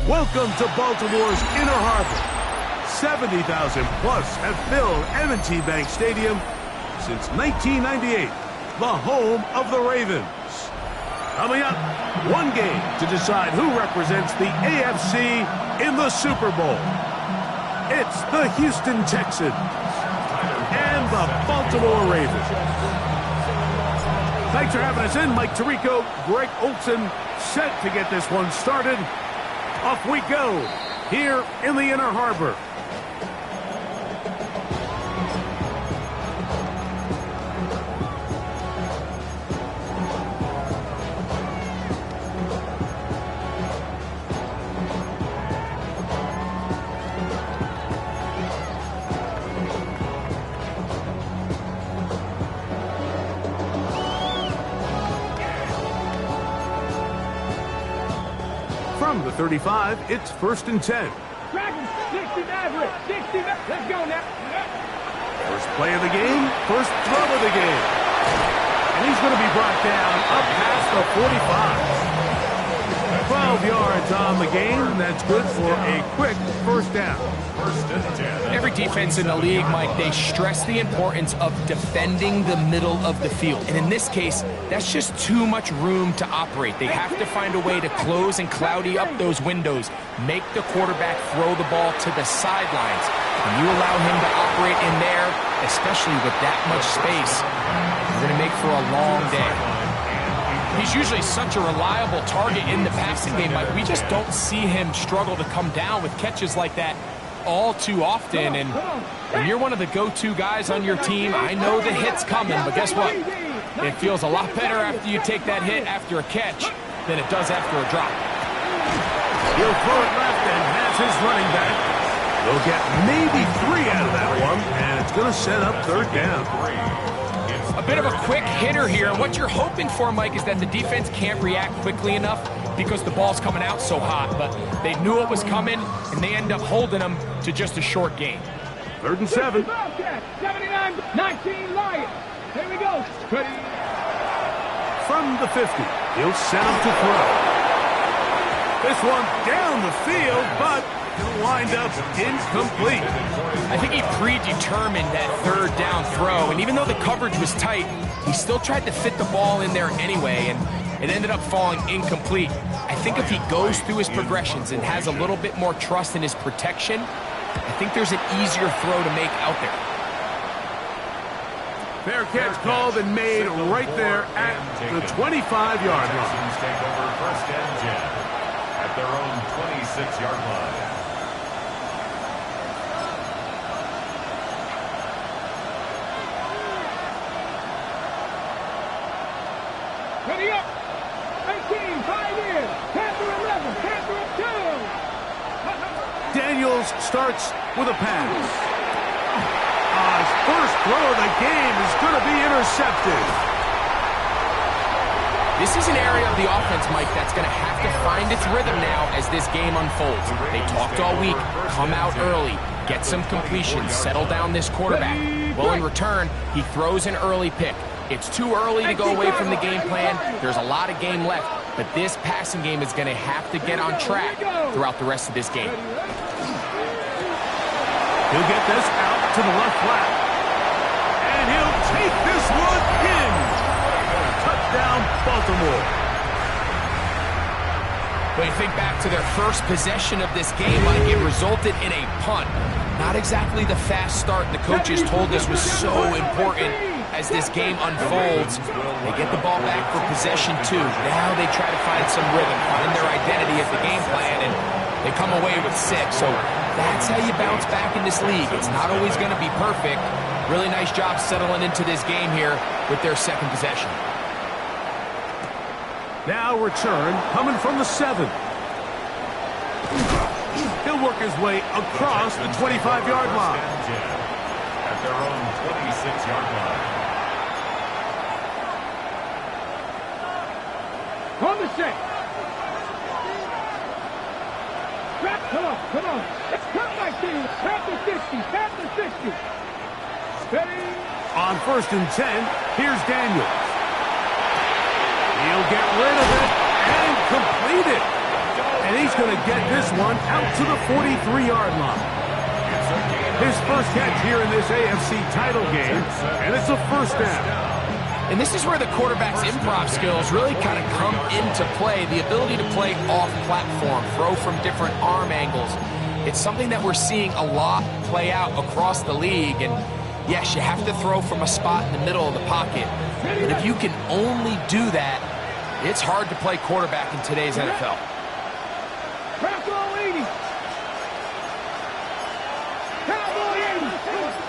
Welcome to Baltimore's Inner Harbor. 70,000 plus have filled M&T Bank Stadium since 1998, the home of the Ravens. Coming up, one game to decide who represents the AFC in the Super Bowl. It's the Houston Texans and the Baltimore Ravens. Thanks for having us in. Mike Tirico, Greg Olson, set to get this one started. Off we go, here in the Inner Harbor. From the 35, it's 1st and 10. Dragons, 60 Maverick, 60 Maverick. Let's go now. First play of the game, first throw of the game. And he's going to be brought down up past the 45. 12 yards on the game, and that's good for a quick first down. Every defense in the league, Mike, they stress the importance of defending the middle of the field. And in this case, that's just too much room to operate. They have to find a way to close and cloudy up those windows, make the quarterback throw the ball to the sidelines. When you allow him to operate in there, especially with that much space, you're going to make for a long day. He's usually such a reliable target in the passing game, Mike. We just don't see him struggle to come down with catches like that all too often. And when you're one of the go-to guys on your team, I know the hit's coming, but guess what? It feels a lot better after you take that hit after a catch than it does after a drop. He'll throw it left and has his running back. They'll get maybe 3 out of that one, and it's going to set up 3rd down. A bit of a quick hitter here. What you're hoping for, Mike, is that the defense can't react quickly enough because the ball's coming out so hot. But they knew it was coming, and they end up holding them to just a short gain. 3rd and 7. 79-19 Lions. Here we go. From the 50, he'll set him to throw. This one down the field, but he'll wind up incomplete. I think he predetermined that 3rd down throw, and even though the coverage was tight, he still tried to fit the ball in there anyway, and it ended up falling incomplete. I think if he goes through his progressions and has a little bit more trust in his protection, I think there's an easier throw to make out there. Fair catch called and made right there at the 25-yard line. Take over 1st and 10 at their own 26-yard line. Ready up. 18, 5 in. Panther 11, Panther 2. Daniels starts with a pass. His first throw of the game is going to be intercepted. This is an area of the offense, Mike, that's going to have to find its rhythm now as this game unfolds. They talked all week, come out early, get some completions, settle down this quarterback. Well, in return, he throws an early pick. It's too early to go away from the game plan. There's a lot of game left, but this passing game is going to have to get on track throughout the rest of this game. He'll get this out to the left flat. And he'll take this one in. Touchdown, Baltimore. When you think back to their first possession of this game, Mike, it resulted in a punt. Not exactly the fast start the coaches told us was so important as this game unfolds. They get the ball back for possession 2. Now they try to find some rhythm, find their identity as the game plan, and they come away with 6. So that's how you bounce back in this league. It's not always going to be perfect. Really nice job settling into this game here with their second possession. Now return coming from the 7. He'll work his way across the 25-yard line. At their own 26-yard line. On the set. Come on, come on. Let's cut my team. Tap the 60, tap the 60. Steady. On 1st and 10, here's Daniels. He'll get rid of it and complete it. And he's going to get this one out to the 43-yard line. His first catch here in this AFC title game, and it's a first down. And this is where the quarterback's improv skills really kind of come into play. The ability to play off platform, throw from different arm angles. It's something that we're seeing a lot play out across the league. And yes, you have to throw from a spot in the middle of the pocket. But if you can only do that, it's hard to play quarterback in today's NFL. Cowboy 80. Cowboy 80.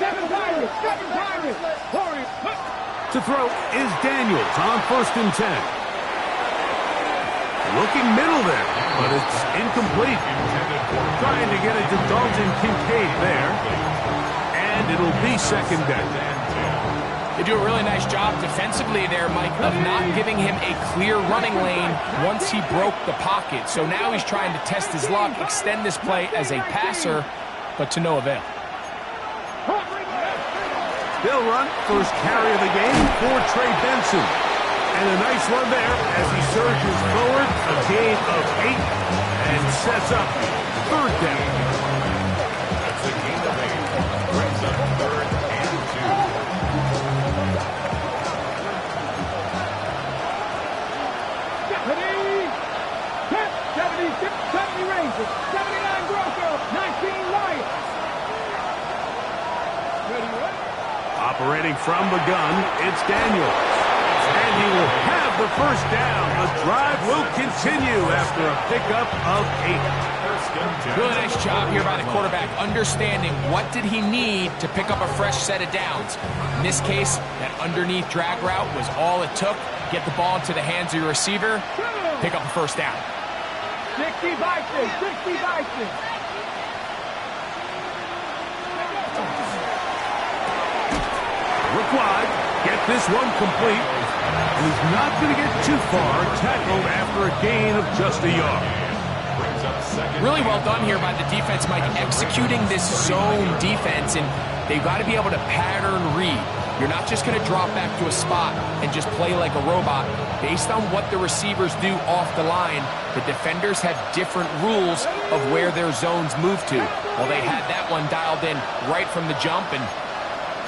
7 Pirates. 7 Pirates. To throw is Daniels on 1st and 10. Looking middle there, but it's incomplete. Trying to get it to Dalton Kincaid there. And it'll be second down. They do a really nice job defensively there, Mike, of not giving him a clear running lane once he broke the pocket. So now he's trying to test his luck, extend this play as a passer, but to no avail. They'll run first carry of the game for Trey Benson. And a nice run there as he surges forward, a gain of 8, and sets up 3rd down. That's a gain of 8. Brings up 3rd and 2. 70 Rangers, 79 Broncos, 19 Lions. Ready, right? Operating from the gun, it's Daniels. And he will have the first down. The drive will continue after a pickup of 8. Really nice job here by the quarterback, understanding what did he need to pick up a fresh set of downs. In this case, that underneath drag route was all it took. Get the ball into the hands of your receiver, pick up a first down. 60 Vikings, 60 Vikings. Look wide, get this one complete. And he's not going to get too far, tackled after a gain of just a yard. Really well done here by the defense, Mike, executing this zone defense, and they've got to be able to pattern read. You're not just going to drop back to a spot and just play like a robot. Based on what the receivers do off the line, the defenders have different rules of where their zones move to. Well, they had that one dialed in right from the jump, and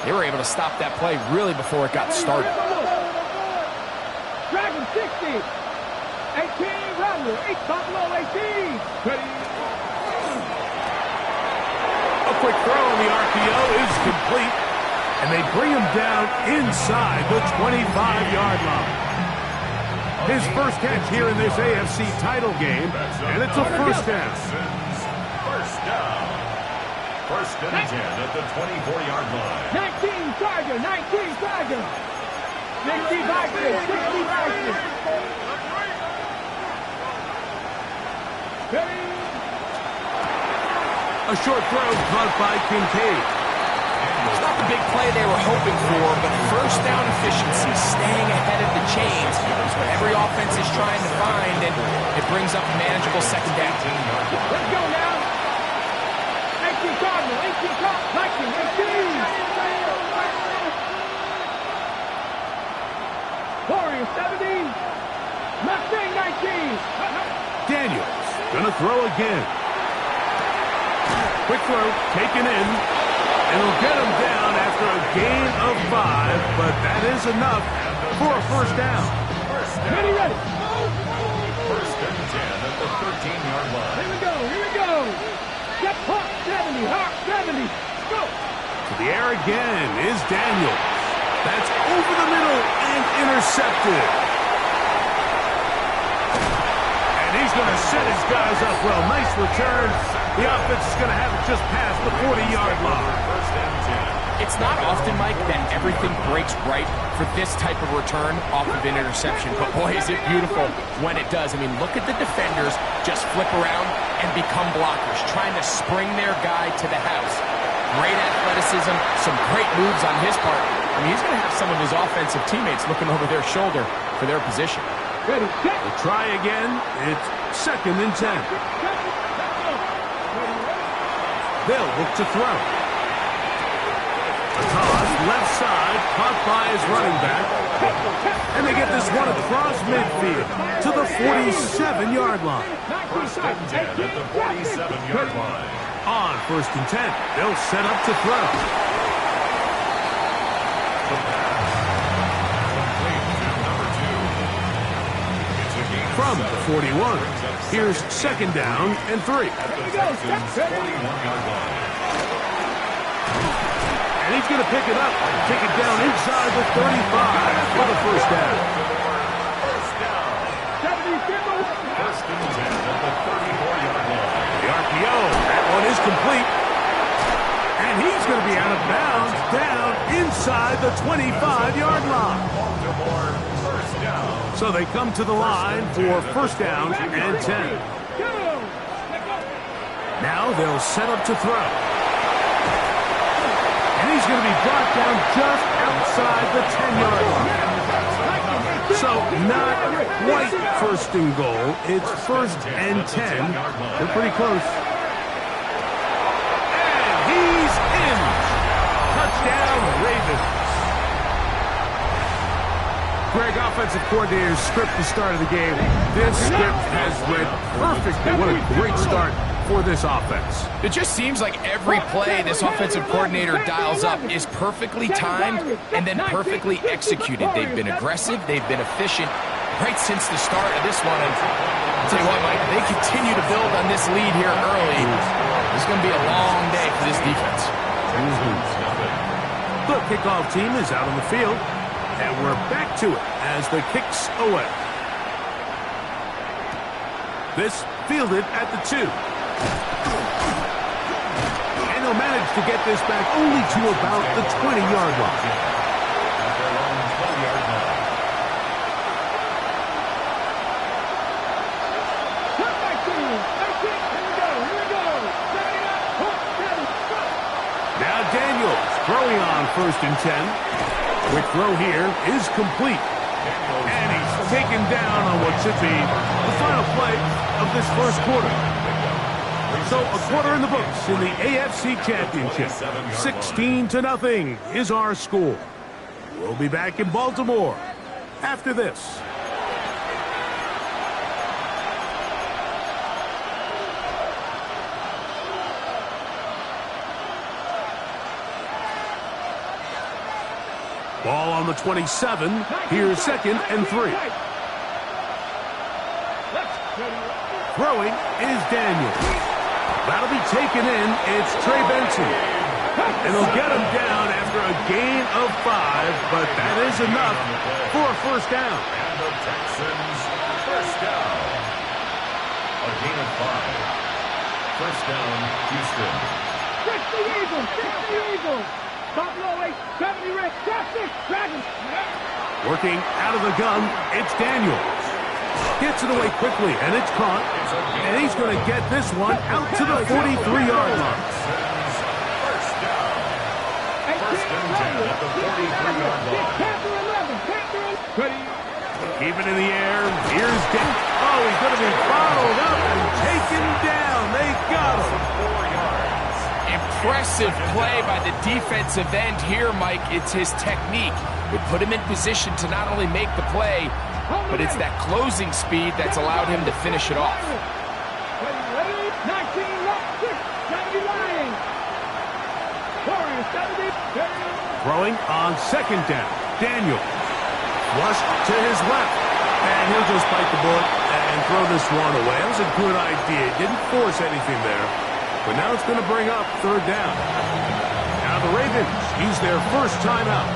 they were able to stop that play really before it got started. Dragon 60. 18 Rattler. 8 Buffalo 18. A quick throw on the RPO is complete. And they bring him down inside the 25-yard line. His first catch here in this AFC title game, and it's a first down. First down. 1st and 10 at the 24-yard line. 19 Tiger. 19 Tiger. 60 Vikings. 60 Vikings. A short throw caught by Kincaid. It's not the big play they were hoping for, but first down efficiency, staying ahead of the chains, is what every offense is trying to find, and it brings up a manageable second down. Let's go now. 18 Cardinal. 18 Cardinal. 19. 18. Warrior 70. Mustang 19. Daniels gonna throw again. Quick throw taken in. And he'll get him down after a gain of 5, but that is enough for a first down. Ready, ready. First and 10 at the 13-yard line. Here we go, here we go. Get Hawk 70, Hawk 70. Go. To the air again is Daniels. That's over the middle and intercepted. And he's going to set his guys up well. Nice return. The offense is going to have it just past the 40-yard line. First and 10. It's not often, Mike, that everything breaks right for this type of return off of an interception. But boy, is it beautiful when it does. I mean, look at the defenders just flip around and become blockers, trying to spring their guy to the house. Great athleticism, some great moves on his part. I mean, he's going to have some of his offensive teammates looking over their shoulder for their position. Ready, set. We'll try again. It's second and 10. They'll look to throw. A toss, left side, caught by his running back. And they get this one across midfield to the 47-yard line. First and 10 at the 47-yard line. On first and 10, they'll set up to throw. The pass. Complete to number 2. It's a gain of From the 41, here's second down and 3. at the Texans' 41-yard line. And he's going to pick it up, take it down inside the 35 for the first down. First down. 70, First and 10 at the 34-yard line. The RPO, that one is complete. And he's going to be out of bounds down inside the 25-yard line. Baltimore, first down. So they come to the line for first down and 10. Now they'll set up to throw. And he's going to be brought down just outside the 10-yard line. So not quite first and goal. It's first and 10. They're pretty close. And he's in. Touchdown, Ravens. Greg, offensive coordinator's script the start of the game. This script has read perfectly. What a great start for this offense. It just seems like every play this offensive coordinator dials up is perfectly timed and then perfectly executed. They've been aggressive, they've been efficient right since the start of this one. And I'll tell you what, Mike, they continue to build on this lead here early. It's going to be a long day for this defense. The kickoff team is out on the field, and we're back to it as the kicks away. This fielded at the 2. And they'll manage to get this back only to about the 20-yard line. At their own 20-yard line. Come back to him. That's it. Here we go. Here we go. Set it up. Hawk 70. Now Daniels throwing on first and 10. Quick throw here is complete. And he's taken down on what should be the final play of this first quarter. So a quarter in the books in the AFC Championship. 16-0 is our score. We'll be back in Baltimore after this. Ball on the 27. Here's second and 3. Throwing is Daniels. That'll be taken in. It's Trey Benson. And they'll get him down after a gain of 5, but that is enough for a first down. And the Texans, first down. A gain of 5. First down, Houston. 60 Eagles. 60 Eagles. Buffalo 8. 70 Red. That's it. Dragons. Working out of the gun, it's Daniels. Gets it away quickly, and it's caught. And he's going to get this one out to the 43-yard line. First down. First and 10 at the 43-yard line. Keep it in the air. Here's Dan. Oh, he's going to be bottled up and taken down. They got him. 4 yards. Impressive play by the defensive end here, Mike. It's his technique. It put him in position to not only make the play, but it's that closing speed that's allowed him to finish it off. 19 left, 6, 70 Lions. Warriors Throwing on second down. Daniel. Flush to his left. And he'll just bite the bullet and throw this one away. That was a good idea. Didn't force anything there. But now it's going to bring up third down. Now the Ravens use their first timeout.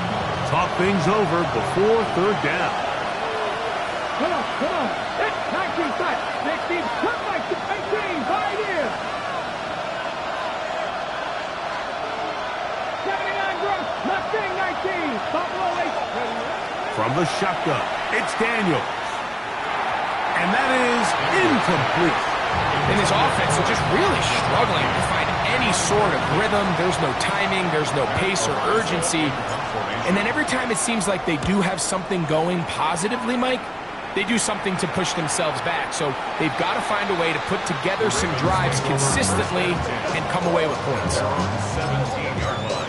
Talk things over before third down. Come on, come on. That's 19 side. 16, come back to 19, right here. 79 Gross, Mustang 19, Buffalo 8. From the shotgun, it's Daniels. And that is incomplete. And his offense is just really struggling to find any sort of rhythm. There's no timing, there's no pace or urgency. And then every time it seems like they do have something going positively, Mike, they do something to push themselves back. So they've got to find a way to put together some drives consistently and come away with points. 17-yard line.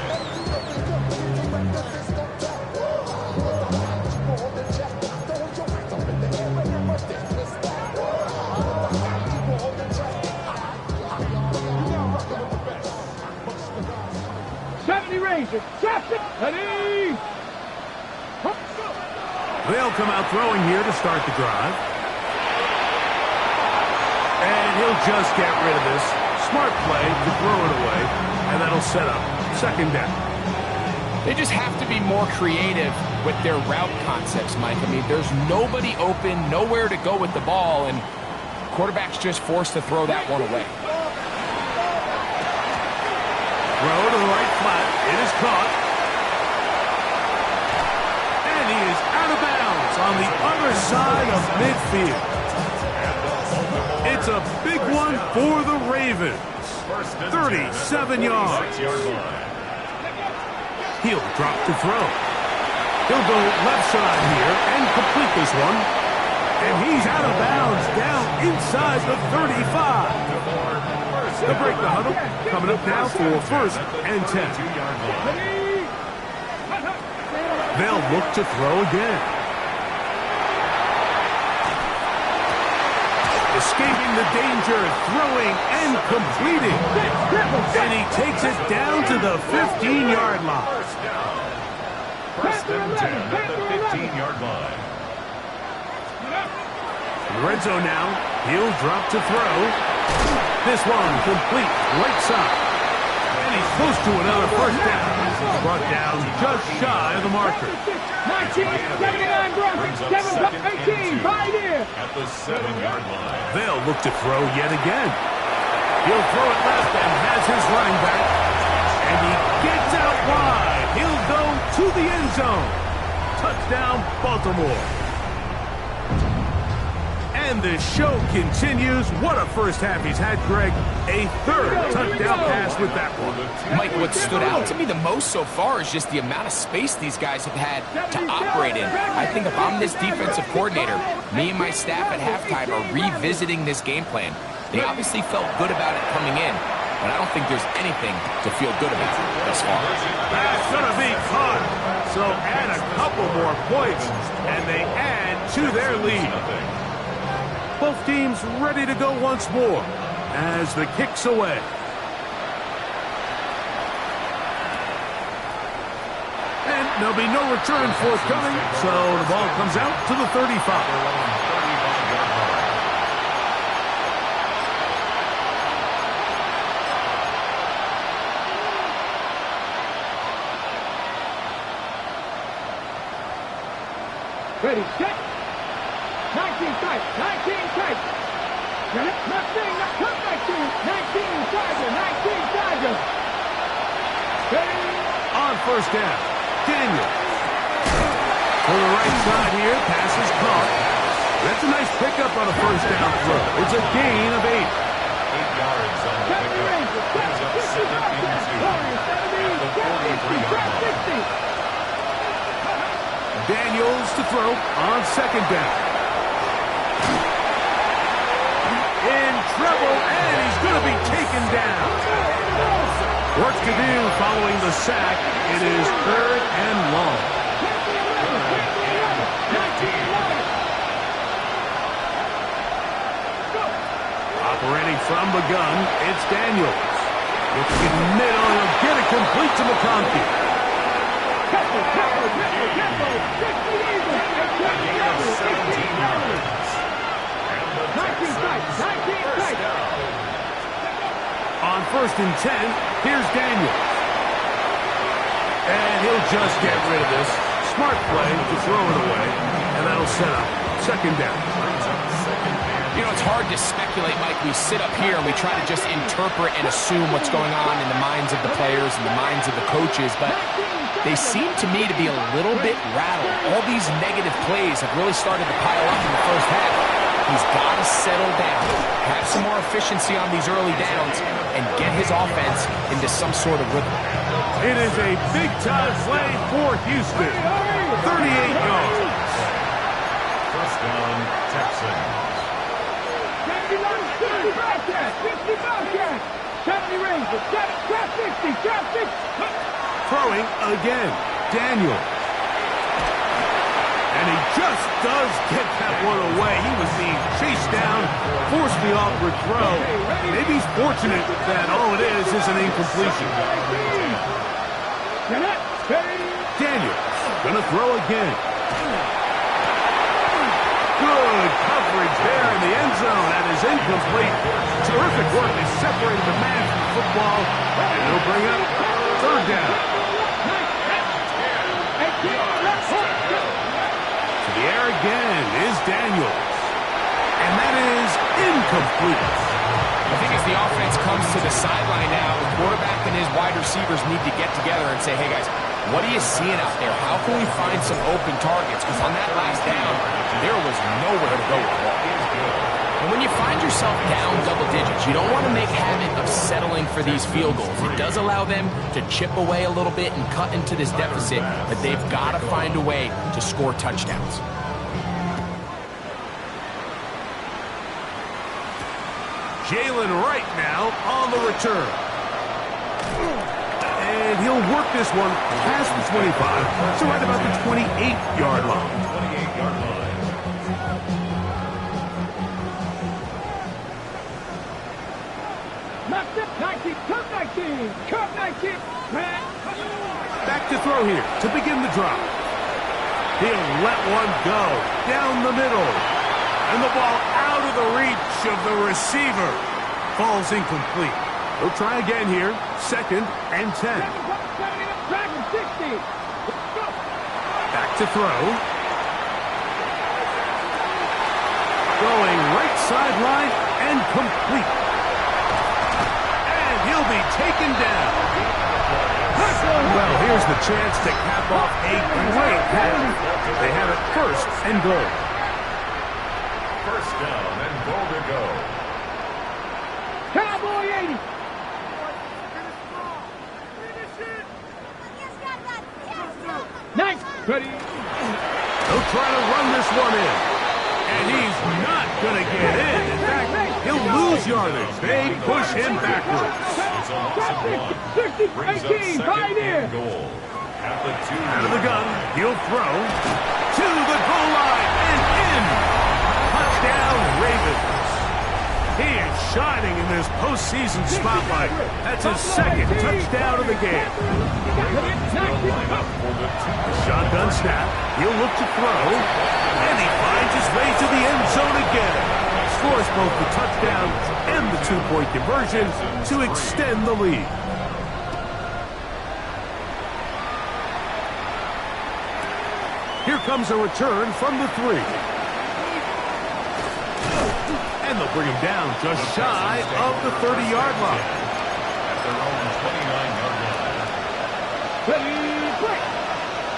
Rangers, drops it, ready. They'll come out throwing here to start the drive. And he'll just get rid of this. Smart play to throw it away, and that'll set up second down. They just have to be more creative with their route concepts, Mike. I mean, there's nobody open, nowhere to go with the ball, and quarterback's just forced to throw that one away. Throw to the right flat. It is caught. And he is out of bounds on the other side of midfield. It's a big one for the Ravens. 37 yards. He'll drop to throw. He'll go left side here and complete this one. And he's out of bounds down inside the 35. They'll break the huddle. Coming up now for first and 10. They'll look to throw again. Escaping the danger, throwing and completing. And he takes it down to the 15-yard line. First and 10 at the 15-yard line. Red zone now. He'll drop to throw. This one complete, right side. And he's close to another first down. Brought down just shy of the marker. 19, 79 Broncos, 7-18, right here. At the 7-yard line. They'll look to throw yet again. He'll throw it left and has his running back. And he gets out wide. He'll go to the end zone. Touchdown, Baltimore. And the show continues. What a first half he's had, Greg. A third touchdown pass with that one. Mike, what stood out to me the most so far is just the amount of space these guys have had to operate in. I think if I'm this defensive coordinator, me and my staff at halftime are revisiting this game plan. They obviously felt good about it coming in, but I don't think there's anything to feel good about thus far. That's going to be caught. So add a couple more points, and they add to their lead. Both teams ready to go once more as the kick's away. And there'll be no return forthcoming, so the ball comes out to the 35. Ready, set. 19 tight, 19 tight. Nothing, come back to 19 Charger, 19 Charger. Ready. On first down, Daniel. For the right side here, pass is caught. That's a nice pickup on a first down throw. It's a gain of 8. 8 yards on the pickup. Brings up 7 into the 43-yard line. Daniels to throw on second down. In trouble, and he's going to be taken down. Work to do following the sack. It is third and long. Operating from the gun, it's Daniels. Looking in the middle, he'll get it complete to McConkey. Tempo, tempo, tempo, tempo. 60 even. And 16 yards. 19 tight, 19 tight. On 1st and 10, here's Daniels. And he'll just get rid of this. Smart play to throw it away, and that'll set up 2nd down. You know, it's hard to speculate, Mike. We sit up here and we try to just interpret and assume what's going on in the minds of the players and the minds of the coaches, but they seem to me to be a little bit rattled. All these negative plays have really started to pile up in the first half. He's got to settle down, have some more efficiency on these early downs, and get his offense into some sort of rhythm. It is a big-time play for Houston. 38 yards. 1st down, Texans. 50 Bobcats, 50 Bobcats. 70 Rangers, trap 60, trap 60. Throwing again. Daniel. And he just does get that one away. He was being chased down, forced the awkward throw. Maybe he's fortunate that all it is an incompletion. Daniels gonna throw again. Good coverage there in the end zone. That is incomplete. Terrific work is separating the man from the football. And it'll bring up 3rd down. To the air again is Daniels. And that is incomplete. I think as the offense comes to the sideline now, the quarterback and his wide receivers need to get together and say, hey guys, what are you seeing out there? How can we find some open targets? Because on that last down, there was nowhere to go with the ball. And when you find yourself down double digits, you don't want to make habit of settling for these field goals. It does allow them to chip away a little bit and cut into this deficit, but they've got to find a way to score touchdowns. Jalen Wright now on the return. And he'll work this one past the 25, so right about the 28-yard line. 28-yard line. Knocked up 19, cut 19, cut 19. Back to throw here to begin the drop. He'll let one go down the middle. And the ball out of the reach of the receiver. Falls incomplete. He'll try again here. 2nd and 10. Back to throw. Going right sideline and complete. And he'll be taken down. Well, here's the chance to cap off a great half. They have it 1st and goal. 1st down and goal to go. Cowboy 80. Nice. Ready. He'll try to run this one in. And he's not going to get in. In fact, he'll lose yardage. They push him backwards. It's a loss of 1. 60, Brings up 18, 2nd right in. and goal. At the 2. Out of the gun, he'll throw to the goal line and in. Touchdown, Ravens. He is shining in this postseason spotlight. That's his 2nd touchdown of the game. Shotgun snap. He'll look to throw. And he finds his way to the end zone again. Scores both the touchdown and the 2-point conversion to extend the lead. Here comes a return from the 3. And they'll bring him down just shy of the 30-yard line. At their own 29-yard line. Ready, break.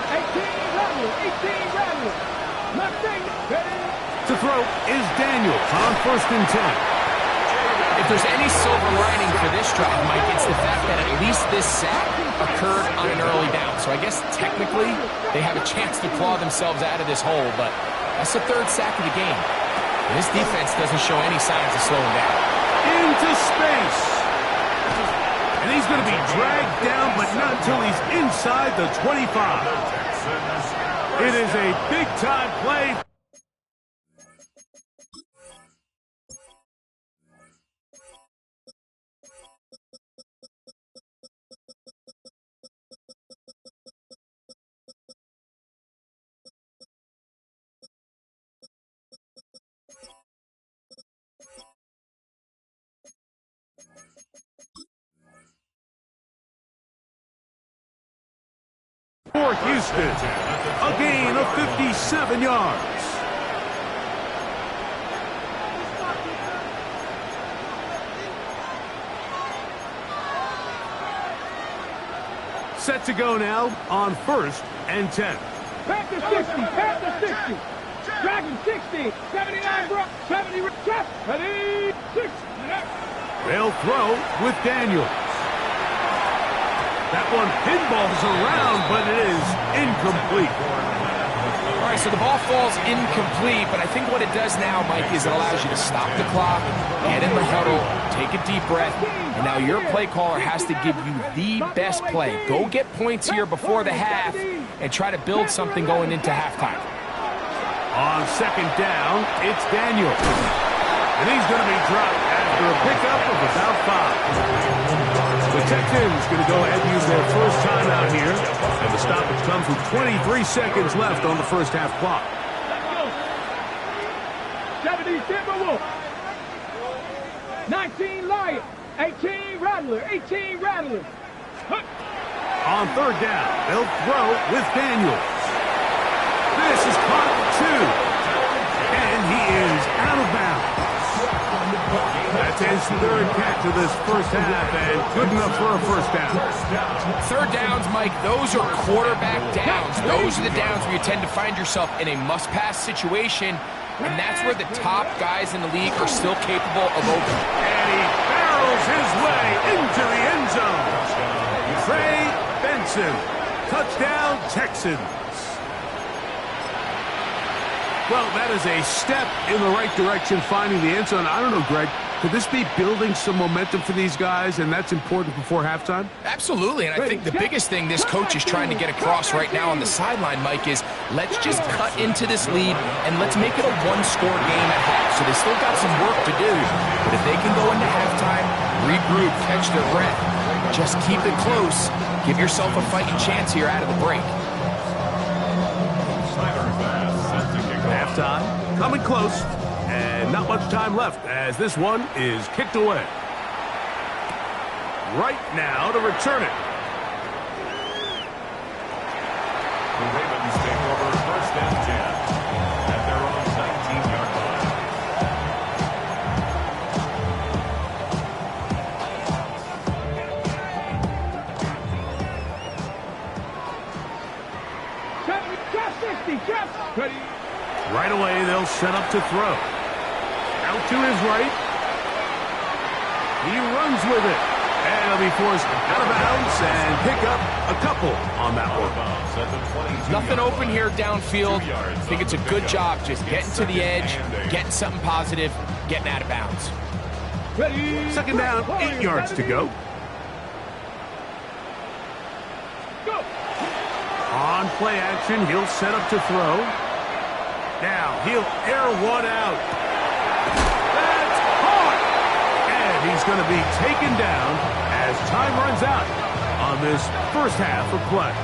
18 Rattler. Mustang, ready. To throw is Daniels on 1st and 10. If there's any silver lining for this drive, Mike, it's the fact that at least this sack occurred on an early down. So I guess technically they have a chance to claw themselves out of this hole, but that's the 3rd sack of the game. And this defense doesn't show any signs of slowing down. Into space. And he's going to be dragged down, but not until he's inside the 25. It is a big-time play. For Houston, a gain of 57 yards. Set to go now on 1st and 10. Panther 60, Panther 60. Dragon 60, 79, bro, 70, ready, 6. They'll throw with Daniels. That one pinballs around, but it is incomplete. All right, so the ball falls incomplete, but I think what it does now, Mike, is it allows you to stop the clock, get in the huddle, take a deep breath, and now your play caller has to give you the best play. Go get points here before the half and try to build something going into halftime. On 2nd down, it's Daniels. And he's going to be dropped after a pickup of about 5. The Texans going to go ahead and use their first timeout here. And the stoppage comes with 23 seconds left on the first half clock. 70 Timberwolves. 19 Lions. 18 Rattler. 18 Rattler. On 3rd down, they'll throw with Daniels. This is caught 2. And he is out of bounds. That's his 3rd catch of this first half, and good enough for a first down. 3rd downs, Mike, those are quarterback downs. Those are the downs where you tend to find yourself in a must-pass situation, and that's where the top guys in the league are still capable of opening. And he barrels his way into the end zone. Trey Benson, touchdown Texans. Well, that is a step in the right direction, finding the end zone. I don't know, Greg, could this be building some momentum for these guys, and that's important before halftime? Absolutely, and I think the biggest thing this coach is trying to get across right now on the sideline, Mike, is let's just cut into this lead, and let's make it a one-score game at half. So they still got some work to do, but if they can go into halftime, regroup, catch their breath, just keep it close, give yourself a fighting chance here out of the break. Halftime, coming close, and not much time left as this one is kicked away. Right now to return it. The Ravens take over 1st and 10 at their own 19-yard line. Ready. Right away, they'll set up to throw. Out to his right. He runs with it. And he'll be forced out of bounds and pick up a couple on that one. Nothing open here downfield. I think it's a good job just getting to the edge, getting something positive, getting out of bounds. Ready. 2nd down, 8 yards to go. Go. On play action, he'll set up to throw. Now, he'll air one out. That's caught! And he's going to be taken down as time runs out on this first half of play.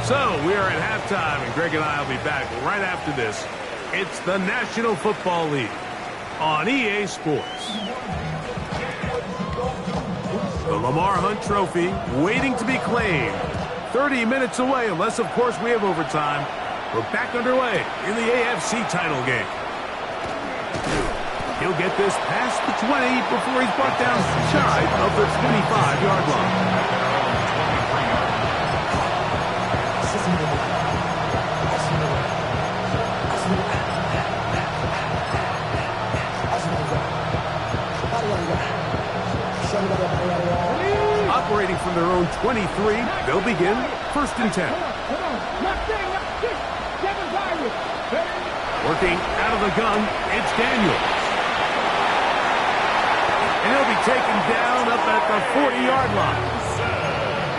So, we are at halftime, and Greg and I will be back right after this. It's the National Football League on EA Sports. The Lamar Hunt Trophy waiting to be claimed. 30 minutes away, unless, of course, we have overtime. We're back underway in the AFC title game. He'll get this past the 20 before he's brought down shy of the 25-yard line. Operating from their own 23, they'll begin 1st and 10. Working out of the gun, it's Daniels. And he'll be taken down up at the 40-yard line.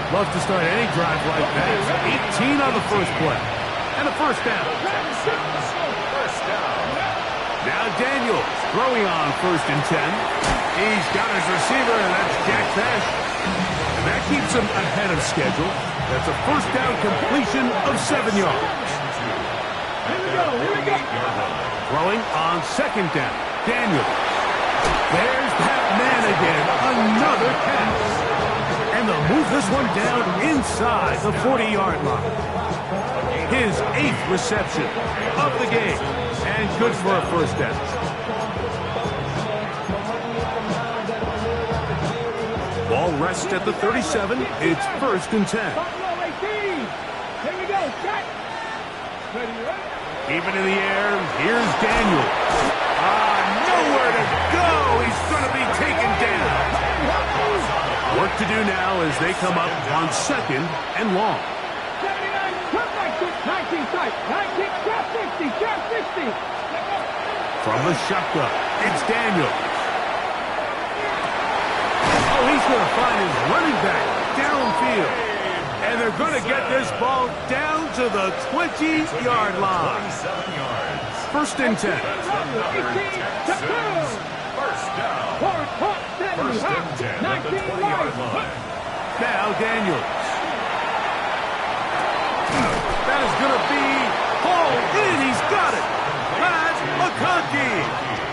Love to start any drive like that. 18 on the first play. And a first down. Now Daniels throwing on 1st and 10. He's got his receiver, and that's Jack Bash. And that keeps him ahead of schedule. That's a first down completion of 7 yards. Here we go. Throwing on 2nd down. Daniels. There's that man again. Another pass. And they'll move this one down inside the 40-yard line. His 8th reception of the game, and good for a first down. Ball rests at the 37. It's 1st and 10. Here we go. Shot. Even in the air, here's Daniel. Nowhere to go. He's going to be taken down. Work to do now as they come up on 2nd and long. 79, cut back to 19 tight. 19, shot 60, shot 60. From the shotgun, it's Daniel. Oh, he's going to find his running back downfield. And they're going to get this ball down to the 20-yard line. 1st and 10. First down. First and 10 at the 20-yard line. Now Daniels. That is going to be hauled in. He's got it. That's McConkey.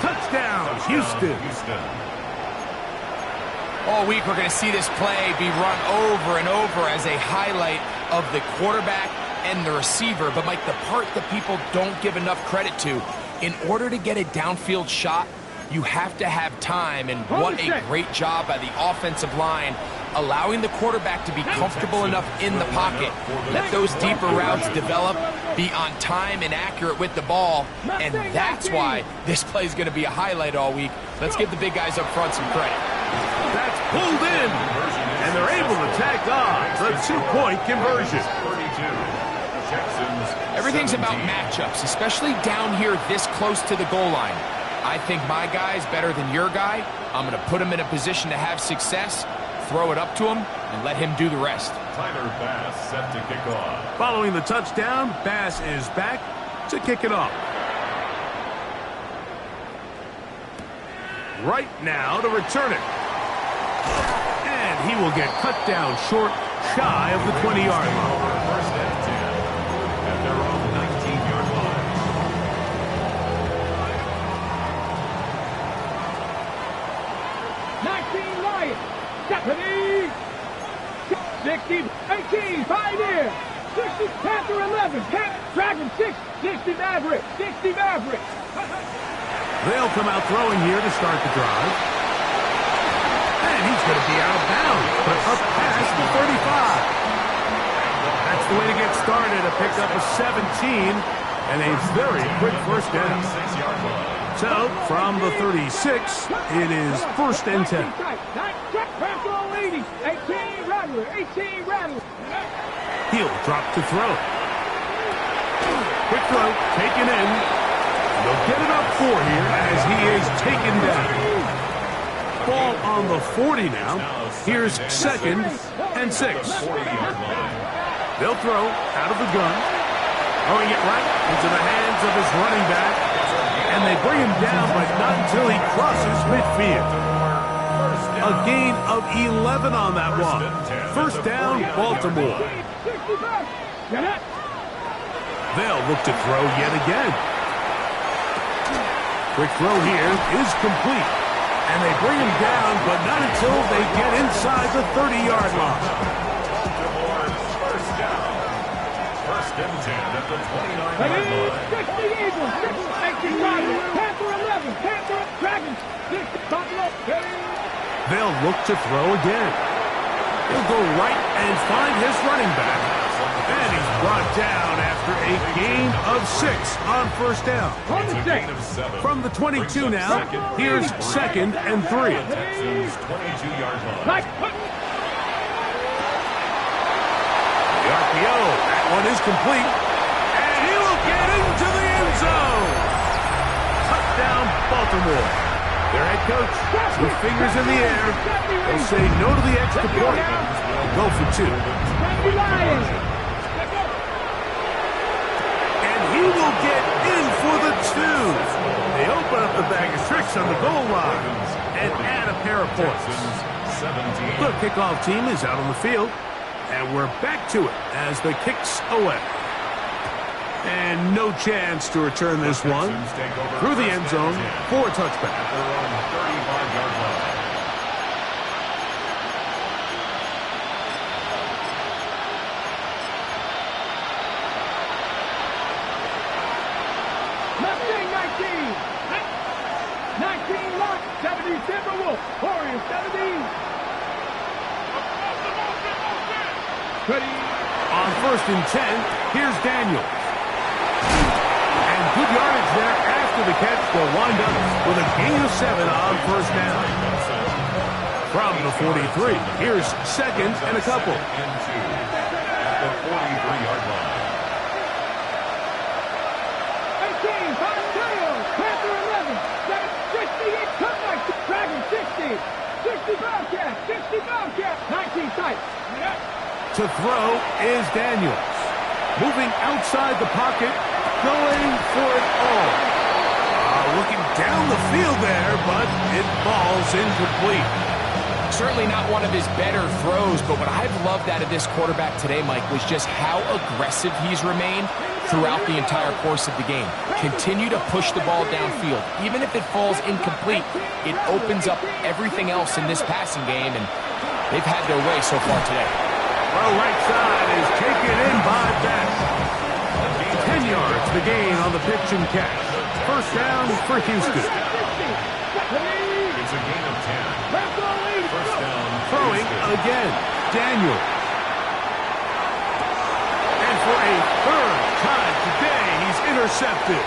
Touchdown, Houston. All week, we're going to see this play be run over and over as a highlight of the quarterback and the receiver. But, Mike, the part that people don't give enough credit to, in order to get a downfield shot, you have to have time. And what a great job by the offensive line, allowing the quarterback to be comfortable enough in the pocket. Let those deeper routes develop, be on time and accurate with the ball. And that's why this play is going to be a highlight all week. Let's give the big guys up front some credit. That's pulled in, and they're able to tack on the 2-point conversion. Everything's about matchups, especially down here this close to the goal line. I think my guy's better than your guy. I'm going to put him in a position to have success, throw it up to him, and let him do the rest. Tyler Bass set to kick off. Following the touchdown, Bass is back to kick it off. Right now to return it. And he will get cut down short, shy of the 20-yard line. First and 10 at their own 19-yard line. 19 Lions. Stephanie. 60, 18, 5 here. 60, Panther 11. Dragon 6, 60 Maverick. 60 Maverick. They'll come out throwing here to start the drive. And he's going to be out of bounds, but up past the 35. That's the way to get started, a pickup of 17, and a very quick first down. So, from the 36, it is 1st and 10. 18 Rattler, 18 Rattler. He'll drop to throw. Quick throw, taken in. They'll get it up 4 here as he is taken down. Ball on the 40 now. Here's 2nd and 6. They'll throw out of the gun. Throwing it right into the hands of his running back. And they bring him down, but not until he crosses midfield. A gain of 11 on that one. 1st down, Baltimore. They'll look to throw yet again. Quick throw here is complete. And they bring him down, but not until they get inside the 30-yard line. First down. 1st and 10 at the 29-yard line. 60 Eagles, 18 Rattler, Panther 11, Panther, Dragon, 6, Buffalo. They'll look to throw again. He'll go right and find his running back. And he's brought down after a gain of 6 on 1st down. On the 6. From the 22 now, here's 2nd and 3. Texans 22-yard line. The RPO, that one is complete. And he will get into the end zone. Touchdown, Baltimore. Their head coach, with fingers in the air, will say no to the extra point. Go for 2. And he will get in for the 2. They open up the bag of tricks on the goal line and add a pair of points. The kickoff team is out on the field, and we're back to it as the kick's away. And no chance to return this one through the end zone for a touchback. 19 Lock, 70 Timberwolf, Warriors 17. Ready. On 1st and 10, here's Daniels. And good yardage there after the catch. They'll wind up with a gain of 7 on 1st down. From the 43, here's 2nd and a couple. At the 43-yard line. 18, Ponteo, Panther 11, 68, Cutback, Dragon 60, 60 Bobcat, 60 Bobcat, 19 tight. To throw is Daniels. Moving outside the pocket, going for it all. Looking down the field there, but it falls incomplete. Certainly not one of his better throws, but what I've loved out of this quarterback today, Mike, was just how aggressive he's remained throughout the entire course of the game. Continue to push the ball downfield. Even if it falls incomplete, it opens up everything else in this passing game, and they've had their way so far today. Well, right side is taken in by Beck. 10 yards the gain on the pitch and catch. 1st down for Houston. It's a gain of 10. 1st down. Throwing again, Daniel. And for a 3rd time today, he's intercepted.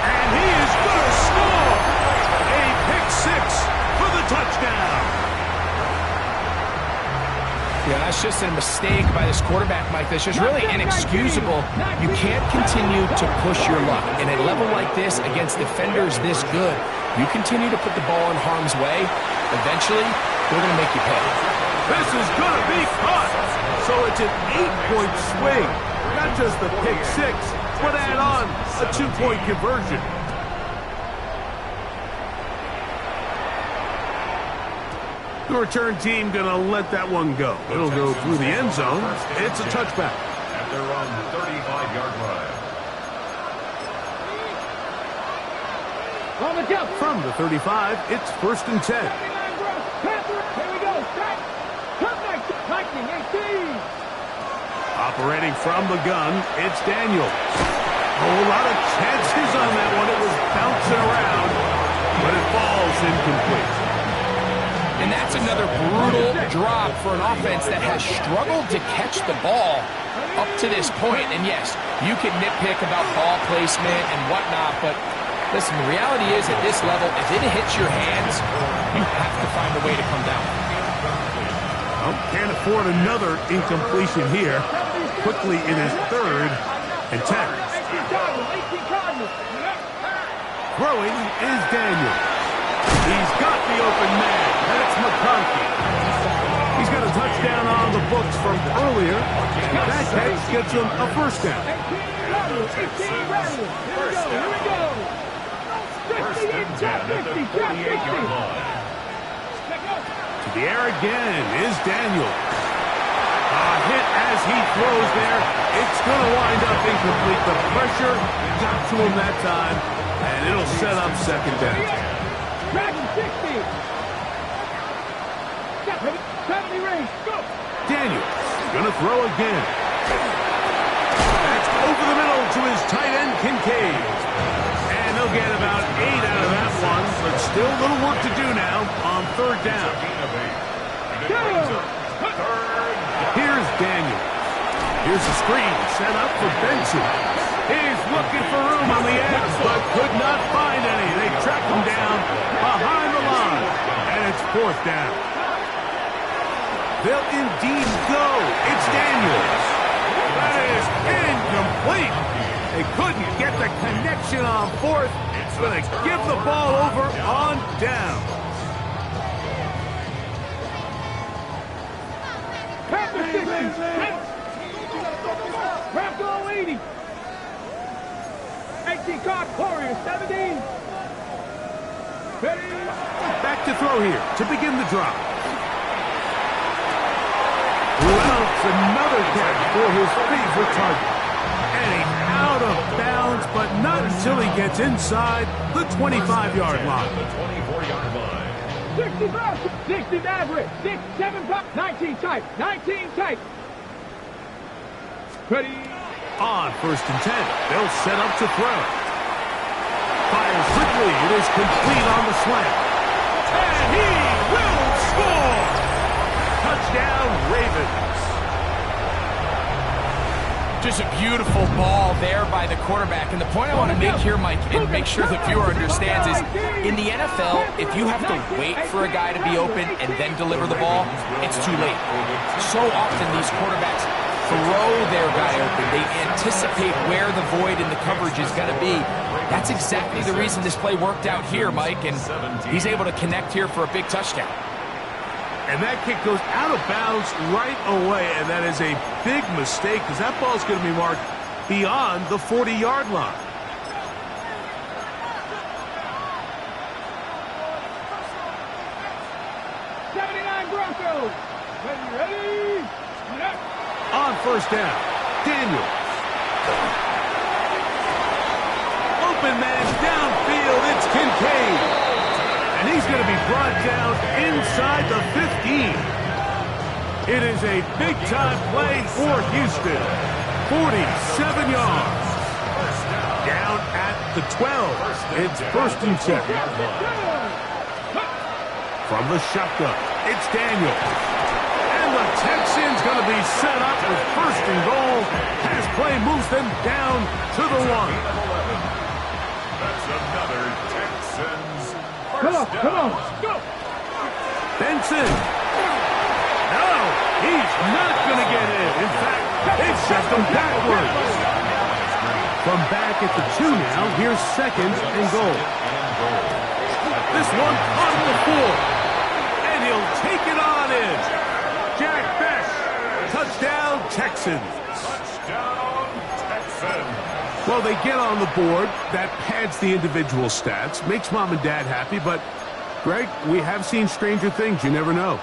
And he is going to score. A pick 6 for the touchdown. Yeah, that's just a mistake by this quarterback, Mike. That's just really inexcusable. You can't continue to push your luck. In a level like this, against defenders this good, you continue to put the ball in harm's way, eventually, they're going to make you pay. This is going to be caught. So it's an 8-point swing. Not just the pick 6, but add on a 2-point conversion. The return team going to let that one go. It'll go through the end zone. It's a touchback. At their own 35-yard line. On the jump. From the 35, it's 1st and 10. Panther, here we go. Strike. Cutback, Lightning 18. Operating from the gun, it's Daniels. A whole lot of chances on that one. It was bouncing around, but it falls incomplete. And that's another brutal drop for an offense that has struggled to catch the ball up to this point. And yes, you can nitpick about ball placement and whatnot, but listen, the reality is at this level, if it hits your hands, you have to find a way to come down. Well, can't afford another incompletion here. Quickly in his 3rd and 10. Throwing is Daniel. He's got the open man. That's McConkey. He's got a touchdown on the books from earlier, and that catch gets him a 1st down. 1st and 10 at the 48-yard line. To the air again is Daniel. A hit as he throws there. It's going to wind up incomplete. The pressure got to him that time, and it'll set up 2nd down. Dragon 60. 70 range. Go. Daniels going to throw again. That's over the middle to his tight end, Kincaid. And they'll get about 8 out of that one, but still a little work to do now on 3rd down. Here's Daniels. Here's the screen set up for Benson. He's looking for room on the edge, but could not find any. They track him down behind the line, and it's 4th down. They'll indeed go. It's Daniels. That is incomplete. They couldn't get the connection on 4th, so they give the ball over on down. Panther 60. Bronco 80. 18 caught, Warriors 17. Ready. Back to throw here to begin the drop. Reynolds, another catch for his favorite target. And he's out of bounds, but not until he gets inside the 25-yard line. The 24-yard line. 60 Maverick, 6, 7, 19 tight, 19 tight. Ready. On 1st and 10, they'll set up to throw. Fires quickly. It is complete on the slant. And he will score! Touchdown, Ravens. Just a beautiful ball there by the quarterback. And the point I want to make here, Mike, and make sure the viewer understands is, in the NFL, if you have to wait for a guy to be open and then deliver the ball, it's too late. So often these quarterbacks throw their guy open. They anticipate where the void in the coverage is going to be. That's exactly the reason this play worked out here, Mike, and he's able to connect here for a big touchdown. And that kick goes out of bounds right away, and that is a big mistake because that ball's going to be marked beyond the 40-yard line. Broncos. Ready? On 1st down, Daniel. Open man downfield, it's Kincaid. And he's going to be brought down inside the 15. It is a big-time play for Houston. 47 yards. Down at the 12. It's 1st and 10. From the shotgun, it's Daniel. And the Texans going to be set up with 1st and goal as play moves them down to the 1. That's another Texans. Come on, go! Benson. No, he's not going to get in. In fact, they've sent him backwards. From back at the 2 now, here's 2nd and goal. This one on the 4. And he'll take it on in. Jack Bech. Touchdown, Texans. Touchdown, Texans. Well, they get on the board. That pads the individual stats, makes mom and dad happy, but, Greg, we have seen stranger things. You never know.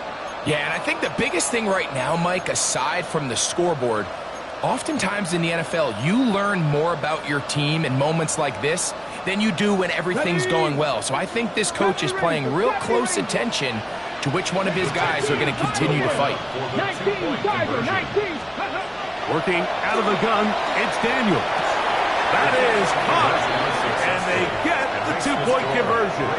Yeah, and I think the biggest thing right now, Mike, aside from the scoreboard, oftentimes in the NFL, you learn more about your team in moments like this than you do when everything's going well. So I think this coach is paying real close attention to which one of his guys are going to continue to fight. 19, Tiger, 19. Working out of the gun, it's Daniel. That is caught, and they get the 2-point conversion.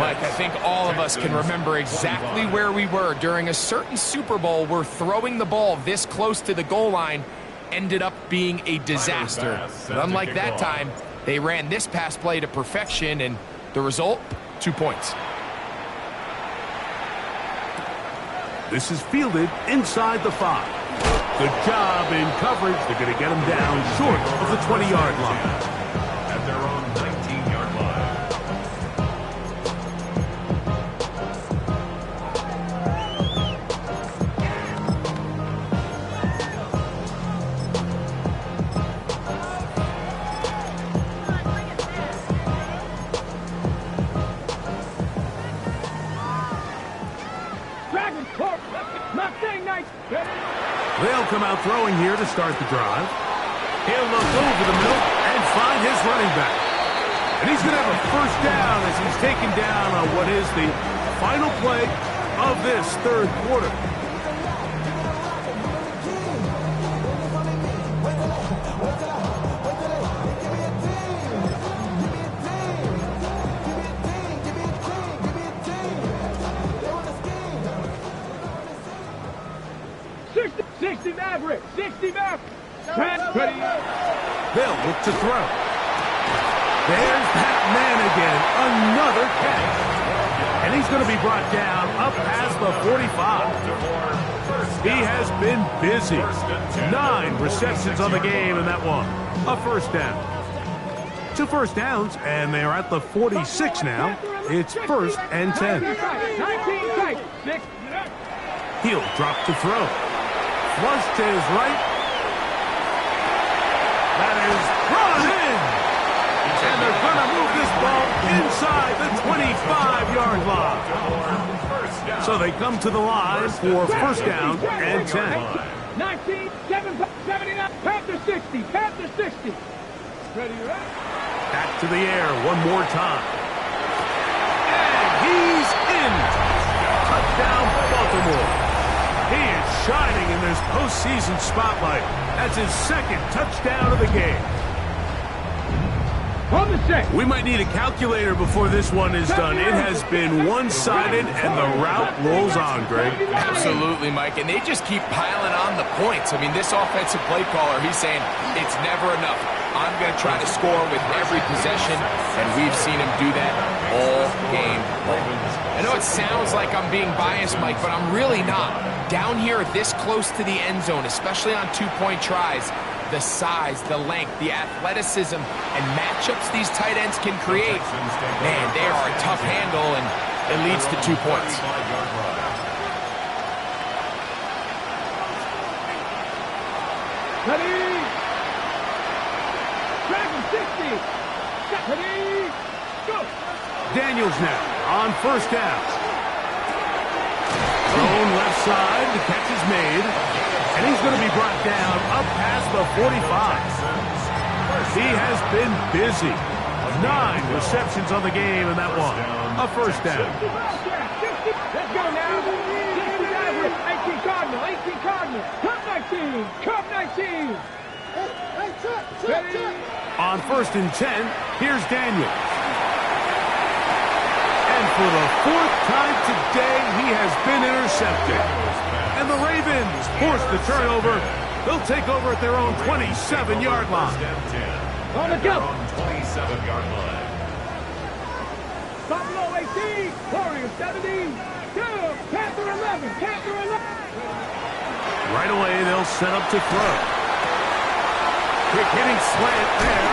Mike, I think all of us can remember exactly where we were during a certain Super Bowl where throwing the ball this close to the goal line ended up being a disaster. But unlike that time, they ran this pass play to perfection, and the result, 2 points. This is fielded inside the 5. Good job in coverage. They're going to get him down short of the 20-yard line. At their own 19-yard Dragon, Clark, Mustang Knights. They'll come out throwing here to start the drive. He'll look over the middle and find his running back. And he's going to have a 1st down as he's taken down on what is the final play of this 3rd quarter. Maverick, 60 Maverick. Ready. They'll look to throw. There's that man again. Another catch. And he's going to be brought down up past the 45. He has been busy. 9 receptions on the game in that one. A 1st down. 2 1st downs, and they're at the 46 now. It's 1st and 10. 19 tight. 6. He'll drop to throw. Flush to his right. That is run in. And they're going to move this ball inside the 25-yard line. So they come to the line for 1st down and 10. 19, 79, Panther 60, Panther 60. Ready? Back to the air one more time. And he's in. Touchdown, Baltimore. He is shining in this postseason spotlight. That's his second touchdown of the game. On the set. We might need a calculator before this one is done. It has been one-sided, and the route rolls on, Greg. Absolutely, Mike, and they just keep piling on the points. I mean, this offensive play caller, he's saying it's never enough. I'm going to try to score with every possession, and we've seen him do that all game long. I know it sounds like I'm being biased, Mike, but I'm really not. Down here this close to the end zone, especially on two-point tries, the size, the length, the athleticism, and matchups these tight ends can create, man, they are a tough handle, and it leads to 2 points. Ready. Dragon 60. Ready. Go. Daniels now on first down. Thrown left side, the catch is made, and he's going to be brought down up past the 45. He has been busy. 9 receptions on the game, and that one, a first down. Let's go now. 18 Cardinal, 18 Cardinal. Cup 19, Cup 19. Ready. On first and 10, here's Daniels. And for the 4th time today, he has been intercepted. And the Ravens force the turnover. They'll take over at their own 27-yard line. On the go. 27-yard line. Buffalo 18, Warriors 17. Panther 11, Panther 11. Right away, they'll set up to throw. Quick hitting slant there.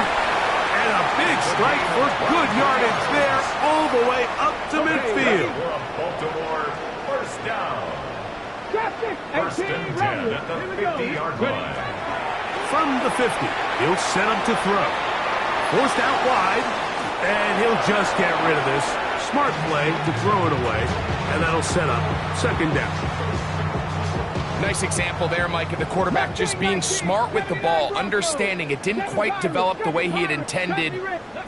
And a big strike for good yardage there all the way up to midfield. Baltimore, first down. First 18, and 10 at the 50-yard line. From the 50, he'll set up to throw. Forced out wide, and he'll just get rid of this. Smart play to throw it away, and that'll set up second down. Nice example there, Mike, of the quarterback just being smart with the ball, understanding it didn't quite develop the way he had intended.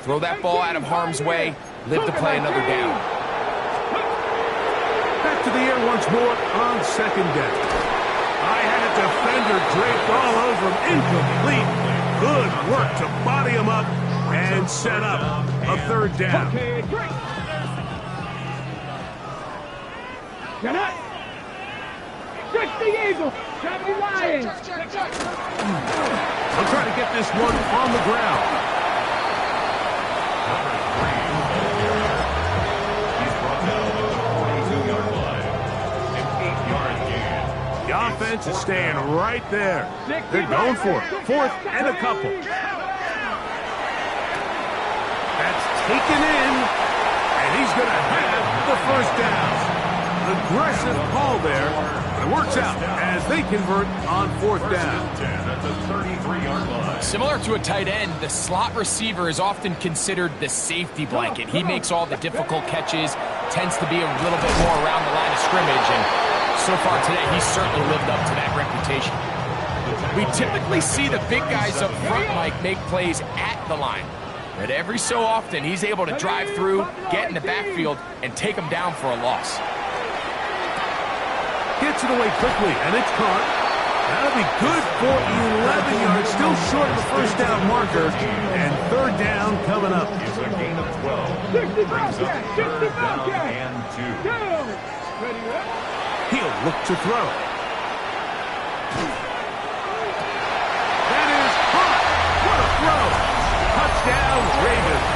Throw that ball out of harm's way, live to play another down. Back to the air once more on second down. I had a defender draped all over him, incomplete. Good work to body him up and set up a third down. Okay, great. Get up. 60 Eagles, 70 Lions. I'll try to get this one on the ground. Number 3, he's brought down at the 42-yard line. An 8-yard gain. The offense is staying right there. They're going for it. 4th and a couple. That's taken in, and he's going to have the first down. Aggressive call there. It works out as they convert on 4th down. At the 33-yard line. Similar to a tight end, the slot receiver is often considered the safety blanket. He makes all the difficult catches, tends to be a little bit more around the line of scrimmage, and so far today, he's certainly lived up to that reputation. We typically see the big guys up front, Mike, make plays at the line. But every so often, he's able to drive through, get in the backfield, and take them down for a loss. Gets it away quickly, and it's caught. That'll be good for 11 yards, still short of the first down marker, and third down coming up. It's a gain of 12. 60 Brings up third down and 2. Ready, up. He'll look to throw. That is caught. What a throw. Touchdown, Ravens.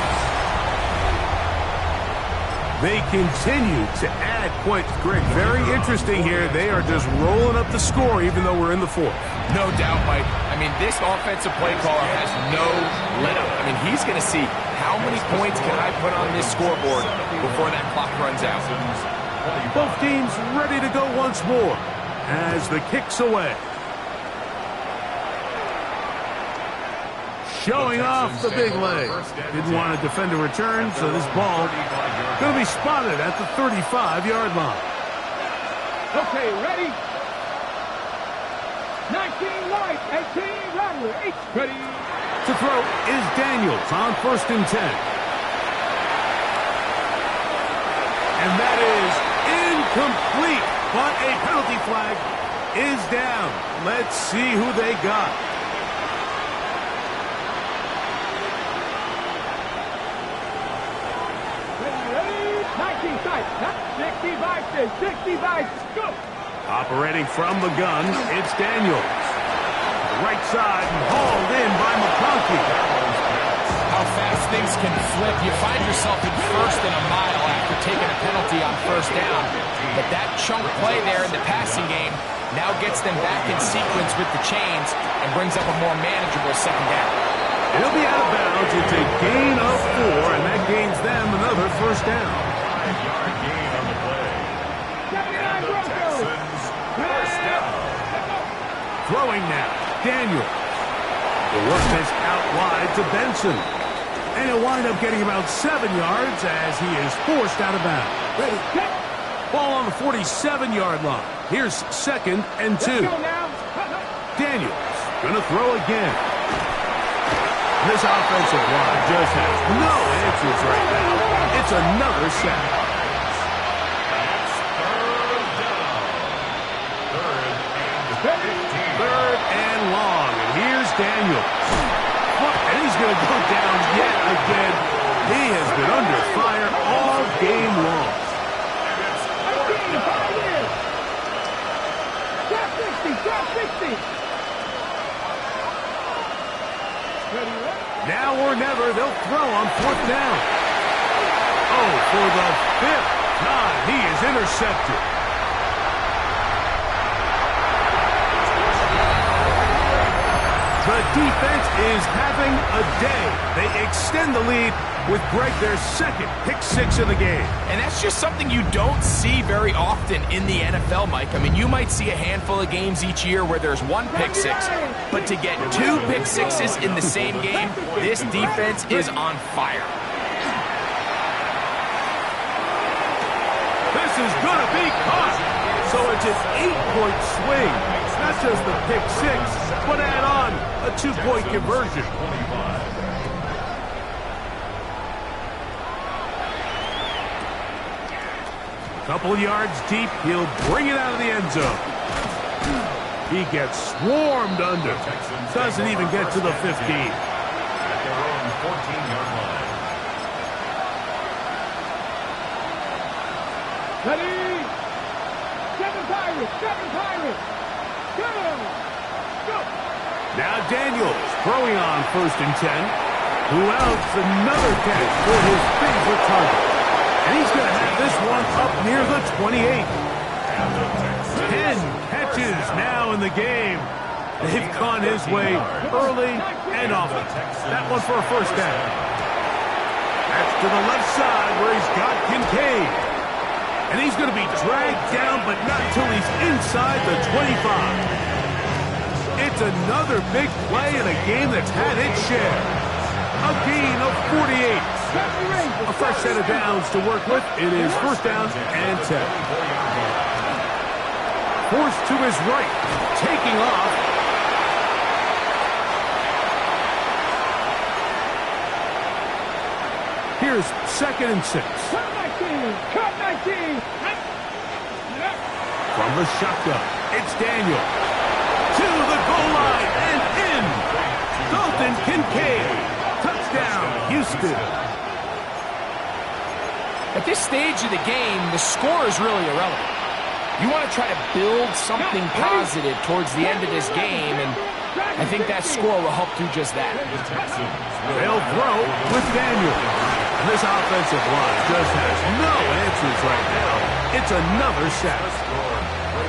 They continue to add points. Greg, very interesting here. They are just rolling up the score even though we're in the 4th. No doubt, Mike. I mean, this offensive play caller has no let-up. I mean, he's going to see how many points can I put on this scoreboard before that clock runs out. Both teams ready to go once more as the kick's away. Showing off the big leg. Didn't want to defend a return, so this ball going to be spotted at the 35-yard line. Okay, ready? 19 Light, 18 Rattler, 8. Ready? To throw is Daniels on first and 10. And that is incomplete, but a penalty flag is down. Let's see who they got. Ready? 19 sides. 65, go. Operating from the gun, it's Daniels. Right side and hauled in by McConkey. How fast things can flip. You find yourself in first and a mile after taking a penalty on first down. But that chunk play there in the passing game now gets them back in sequence with the chains and brings up a more manageable second down. It'll be out of bounds. It's a gain of 4, and that gains them another first down. 5-yard gain on the play. 79 Broncos. First down. Throwing now, Daniels. The work is out wide to Benson. And he'll wind up getting about 7 yards as he is forced out of bounds. Ready, set. Ball on the 47-yard line. Here's 2nd and 2. Let's go now. Daniels gonna throw again. This offensive line just has no answers right now. It's another sack. That's third down. Third and 15. Third and long. And here's Daniels. And he's going to go down yet again. He has been under fire all game long. Top 60. Ready, Now or never, they'll throw on 4th down. Oh, for the 5th time, he is intercepted. The defense is having a day. They extend the lead with Greg their 2nd pick-6 of the game. And that's just something you don't see very often in the NFL, Mike. I mean, you might see a handful of games each year where there's 1 pick-6, but to get 2 pick-6s in the same game, this defense is on fire. This is going to be caught. So it's an 8-point swing. Not just the pick-6, but add on a 2-point conversion. Couple yards deep, he'll bring it out of the end zone. He gets swarmed under. Doesn't even get to the 15. At their own 14-yard line. Ready? 7 Pirates. Go. Now Daniels throwing on 1st and 10. Who else? Another catch for his favorite target. And he's going to have this one up near the 28. 10 catches now in the game. They've gone his way early and often. That one for a first down. That's to the left side where he's got Kincaid. And he's going to be dragged down, but not until he's inside the 25. It's another big play in a game that's had its share. A gain of 48. A fresh set of downs to work with. It is first down and 10. Forced to his right. Taking off. Here's 2nd and 6. Cut 19. From the shotgun, it's Daniel. To the goal line and in. Dalton Kincaid. Touchdown, Houston. At this stage of the game, the score is really irrelevant. You want to try to build something positive towards the end of this game, and I think that score will help do just that. They'll throw with Daniel. And this offensive line just has no answers right now. It's another sack.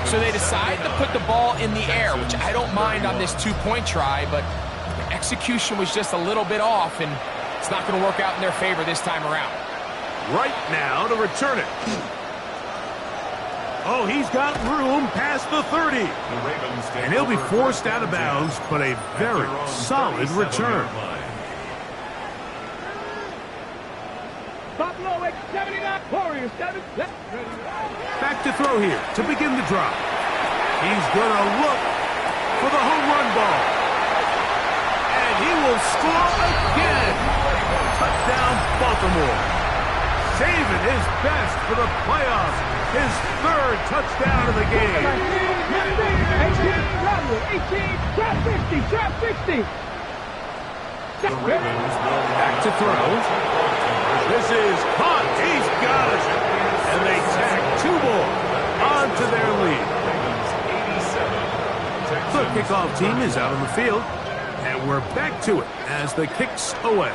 So they decide to put the ball in the air, which I don't mind on this 2-point try, but the execution was just a little bit off, and it's not going to work out in their favor this time around. Right now to return it. Oh, he's got room past the 30. And he'll be forced out of bounds, but a very solid return. Buffalo 79. Warriors 7. Back to throw here to begin the drive. He's going to look for the home run ball. And he will score again. Touchdown, Baltimore. Saving his best for the playoffs. His 3rd touchdown of the game. trap 60, trap 60. Back to throw. This is caught. He's got it. And they tag 2 more onto their lead. The kickoff team is out on the field. And we're back to it as the kick's away.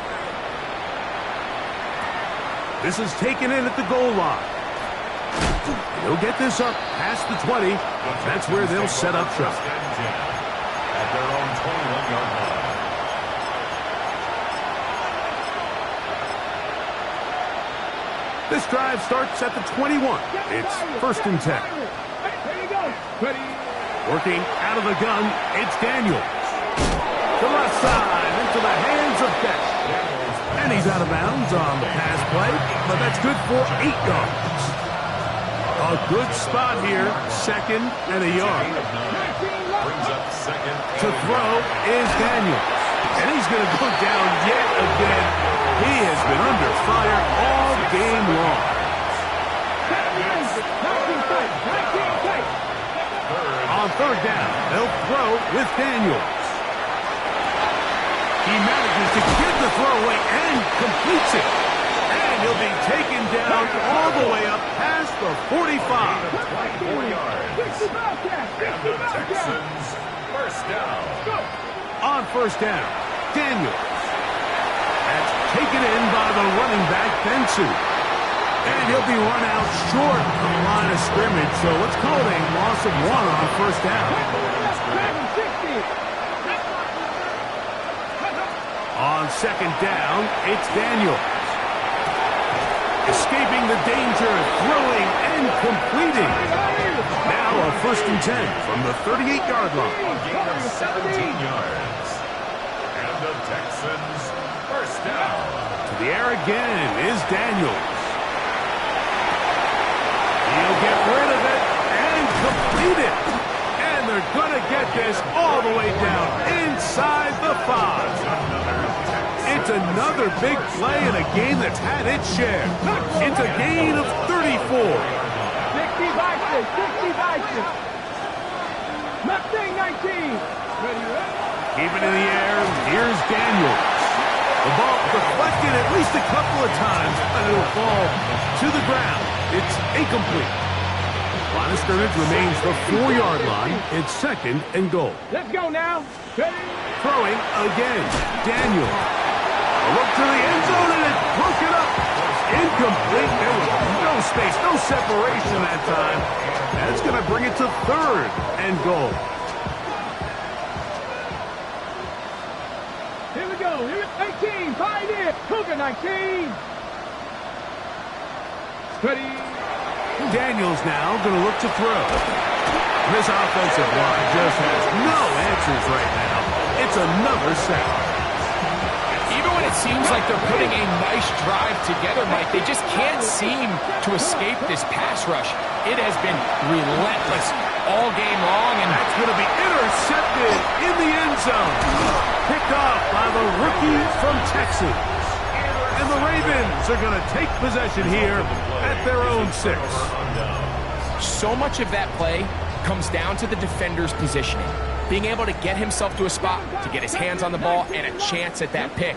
This is taken in at the goal line. They'll get this up past the 20. That's where they'll set up shop. At their own 21-yard line. This drive starts at the 21. It's 1st and 10. Working out of the gun, it's Daniels. To the left side, into the hands of Beck. And he's out of bounds on the pass play, but that's good for 8 yards. A good spot here, 2nd and a yard. Brings up 2nd. To throw is Daniels. And he's going to go down yet again. He has been under fire all game long. On 3rd down, they'll throw with Daniels. He manages to get the throw away and completes it. And he'll be taken down all the way up past the 45. 24 yards. And the Texans, 1st down. On 1st down, Daniels. That's taken in by the running back, Benson. And he'll be run out short of the line of scrimmage, so let's call it a loss of 1 on 1st down. On 2nd down, it's Daniels. Escaping the danger, throwing and completing. Now a 1st and 10 from the 38-yard line. Gain of 17 yards. And the Texans, 1st down. To the air again is Daniels. He'll get rid of it and complete it. And they're going to get this all the way down inside the 5. It's another big play in a game that's had its share. It's a gain of 34. 60 Vikings, 60 Vikings. Mustang 19. Keep it in the air. Here's Daniels. The ball deflected at least a couple of times, but it'll fall to the ground. It's incomplete. Line of scrimmage remains the 4-yard line. It's 2nd and goal. Let's go now. Ready? Throwing again. Daniels. A look to the end zone, and it's broken up. Incomplete. There was no space, no separation that time. That's going to bring it to 3rd and goal. Here we go. Here 18. Pioneer. Cougar 19. Ready? Daniels now going to look to throw. This offensive line just has no answers right now. It's another sack. Even when it seems like they're putting a nice drive together, Mike, they just can't seem to escape this pass rush. It has been relentless all game long, and That's going to be intercepted in the end zone. Picked off by the rookie from Texas. And the Ravens are going to take possession here at their own 6. so much of that play comes down to the defender's positioning. Being able to get himself to a spot, to get his hands on the ball, and a chance at that pick.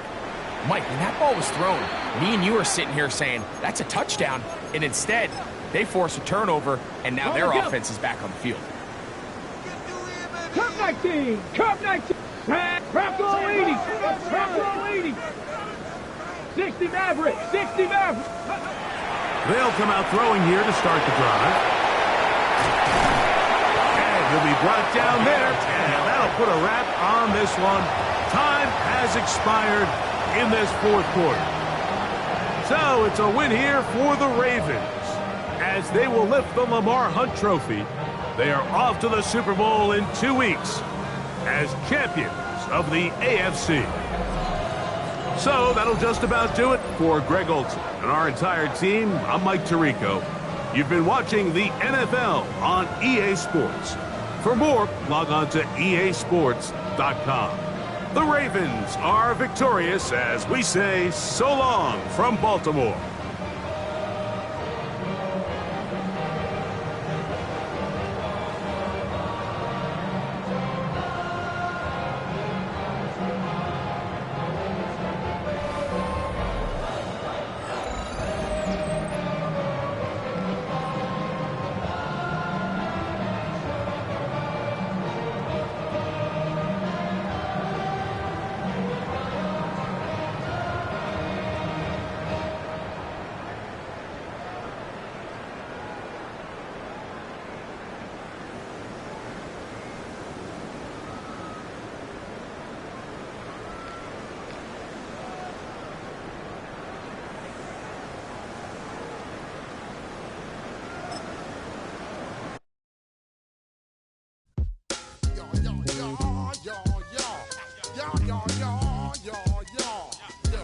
Mike, when that ball was thrown, me and you are sitting here saying, that's a touchdown. And instead, they force a turnover, and now their offense is back on the field. Cup 19! Cup 19! Craft roll 80! Craft roll 80! 60 Maverick! 60 Maverick! They'll come out throwing here to start the drive. And he'll be brought down there, and that'll put a wrap on this one. Time has expired in this fourth quarter. So it's a win here for the Ravens as they will lift the Lamar Hunt Trophy. They are off to the Super Bowl in 2 weeks as champions of the AFC. So that'll just about do it for Greg Olsen and our entire team. I'm Mike Tirico. You've been watching the NFL on EA Sports. For more, log on to easports.com. The Ravens are victorious as we say so long from Baltimore. Yeah, yeah, yeah, yeah, yeah.